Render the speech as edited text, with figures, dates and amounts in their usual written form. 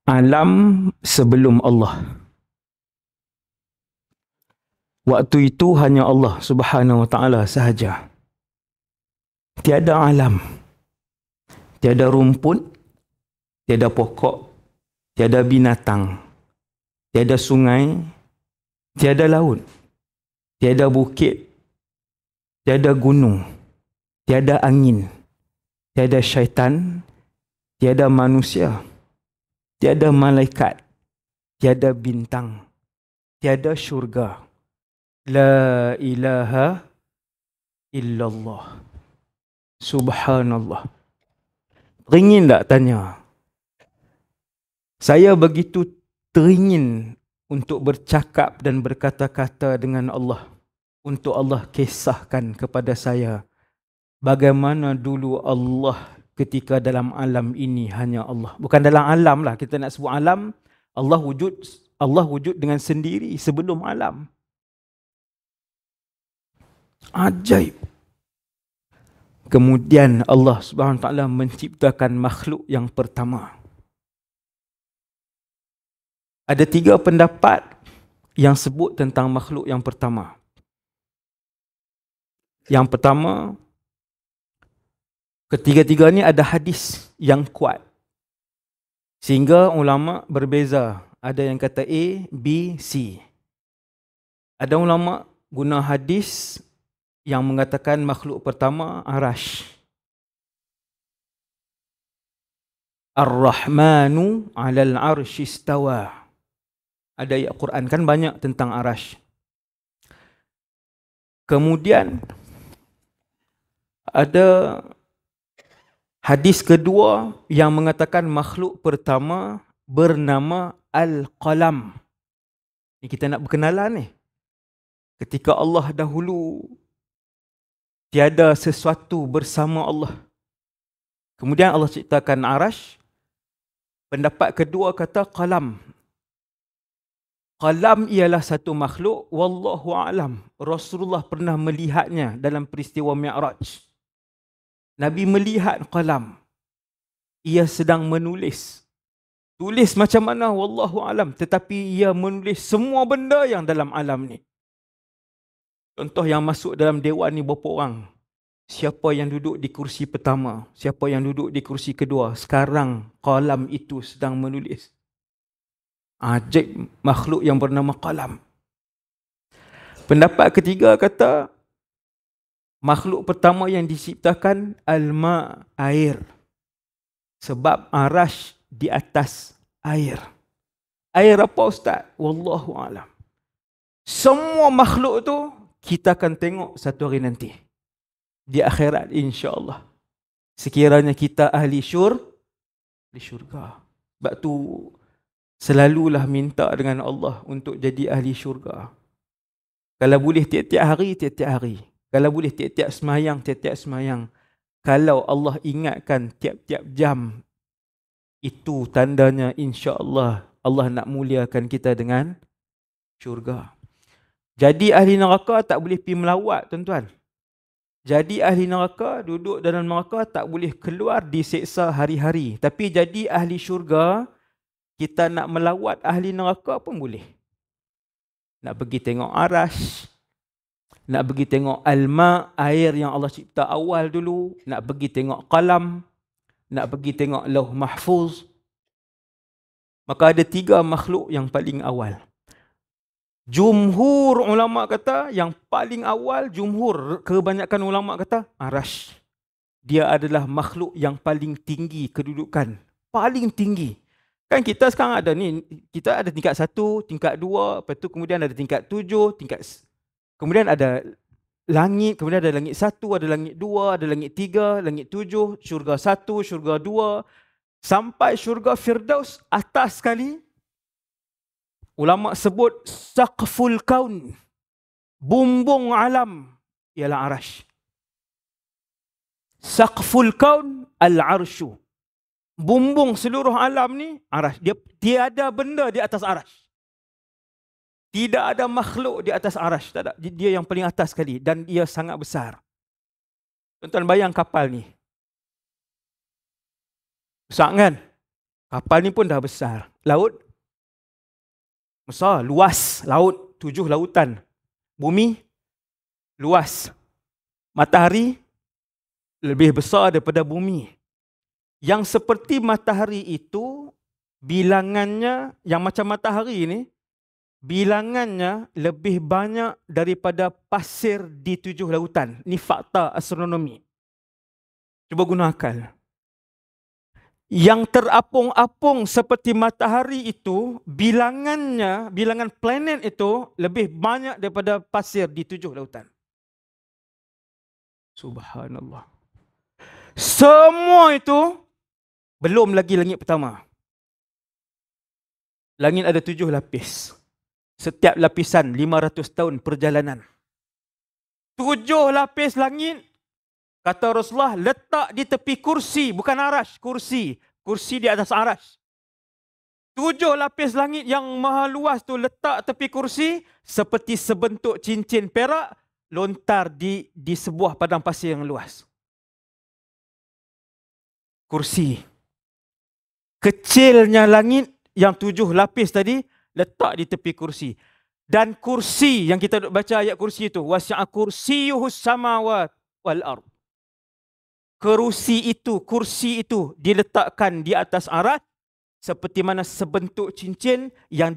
alam sebelum Allah. Waktu itu hanya Allah Subhanahu Wa Taala sahaja. Tiada alam, tiada rumput, tiada pokok, tiada binatang, tiada sungai, tiada laut, tiada bukit, tiada gunung, tiada angin, tiada syaitan, tiada manusia, tiada malaikat, tiada bintang, tiada syurga. La ilaha illallah. Subhanallah. Teringin tak tanya? Saya begitu teringin untuk bercakap dan berkata-kata dengan Allah. Untuk Allah kisahkan kepada saya bagaimana dulu Allah ketika dalam alam ini hanya Allah. Bukan dalam alam lah, kita nak sebut alam. Allah wujud dengan sendiri sebelum alam. Ajaib. Kemudian Allah Subhanahu Wa Taala menciptakan makhluk yang pertama. Ada 3 pendapat yang sebut tentang makhluk yang pertama. Yang pertama, ketiga-tiga ni ada hadis yang kuat. Sehingga ulama berbeza. Ada yang kata A, B, C. Ada ulama guna hadis yang mengatakan makhluk pertama Arash. Ar-Rahmanu 'alal 'arsy istawa. Ada ayat Quran kan banyak tentang Arash. Kemudian ada hadis kedua yang mengatakan makhluk pertama bernama Al-Qalam. Ini kita nak berkenalan ni. Ketika Allah dahulu tiada sesuatu bersama Allah. Kemudian Allah ciptakan Arash. Pendapat kedua kata qalam. Qalam ialah satu makhluk, wallahu a'lam. Rasulullah pernah melihatnya dalam peristiwa Mi'raj. Nabi melihat qalam. Ia sedang menulis. Tulis macam mana wallahu a'lam, tetapi ia menulis semua benda yang dalam alam ni. Contoh yang masuk dalam dewan ni berapa orang? Siapa yang duduk di kursi pertama? Siapa yang duduk di kursi kedua? Sekarang qalam itu sedang menulis. Ajaib, makhluk yang bernama qalam. Pendapat ketiga kata makhluk pertama yang diciptakan al-ma, air. Sebab Arash di atas air. Air apa Ustaz? Wallahu a'lam. Semua makhluk tu kita akan tengok satu hari nanti. Di akhirat insya-Allah. Sekiranya kita ahli syurga. Sebab tu selalulah minta dengan Allah untuk jadi ahli syurga. Kalau boleh tiap-tiap hari, tiap-tiap hari. Kalau boleh tiap-tiap semayang, tiap-tiap semayang. Kalau Allah ingatkan tiap-tiap jam, itu tandanya insya-Allah Allah nak muliakan kita dengan syurga. Jadi ahli neraka tak boleh pergi melawat, tuan-tuan. Jadi ahli neraka duduk dalam neraka tak boleh keluar diseksa hari-hari. Tapi jadi ahli syurga, kita nak melawat ahli neraka pun boleh. Nak pergi tengok Arash, nak pergi tengok Al-Ma, air yang Allah cipta awal dulu, nak pergi tengok Qalam, nak pergi tengok Lauh Mahfuz. Maka ada 3 makhluk yang paling awal. Jumhur ulama kata yang paling awal, kebanyakan ulama kata Arash. Dia adalah makhluk yang paling tinggi kedudukan, paling tinggi. Kan kita sekarang ada ni, kita ada tingkat 1, tingkat 2, lepas tu kemudian ada tingkat 7, kemudian ada langit, kemudian ada langit 1, ada langit 2, ada langit 3, langit 7, syurga 1, syurga 2, sampai syurga Firdaus atas sekali. Ulama sebut saqful kaun, bumbung alam ialah Arash. Saqful kaun al-arsyu. Bumbung seluruh alam ni Arash. Dia tiada benda di atas Arash. Tidak ada makhluk di atas Arash, tak ada. Dia yang paling atas sekali dan dia sangat besar. Tuan-tuan bayang kapal ni. Besar kan? Kapal ni pun dah besar. Laut besar, luas. Laut, 7 lautan. Bumi luas. Matahari lebih besar daripada bumi. Yang seperti matahari itu, bilangannya, yang macam matahari ni, bilangannya lebih banyak daripada pasir di 7 lautan. Ini fakta astronomi. Cuba guna akal. Yang terapung-apung seperti matahari itu, bilangannya, bilangan planet itu lebih banyak daripada pasir di 7 lautan. Subhanallah. Semua itu belum lagi langit pertama. Langit ada 7 lapis. Setiap lapisan 500 tahun perjalanan. 7 lapis langit, kata Rasulullah, letak di tepi kursi, bukan arash, kursi. Kursi di atas arash. 7 lapis langit yang maha luas tu letak tepi kursi, seperti sebentuk cincin perak, lontar di sebuah padang pasir yang luas. Kursi. Kecilnya langit yang 7 lapis tadi, letak di tepi kursi. Dan kursi yang kita baca ayat kursi itu, wasi'a kursiyuhus samawat wal ard. Kursi itu diletakkan di atas arash seperti mana sebentuk cincin yang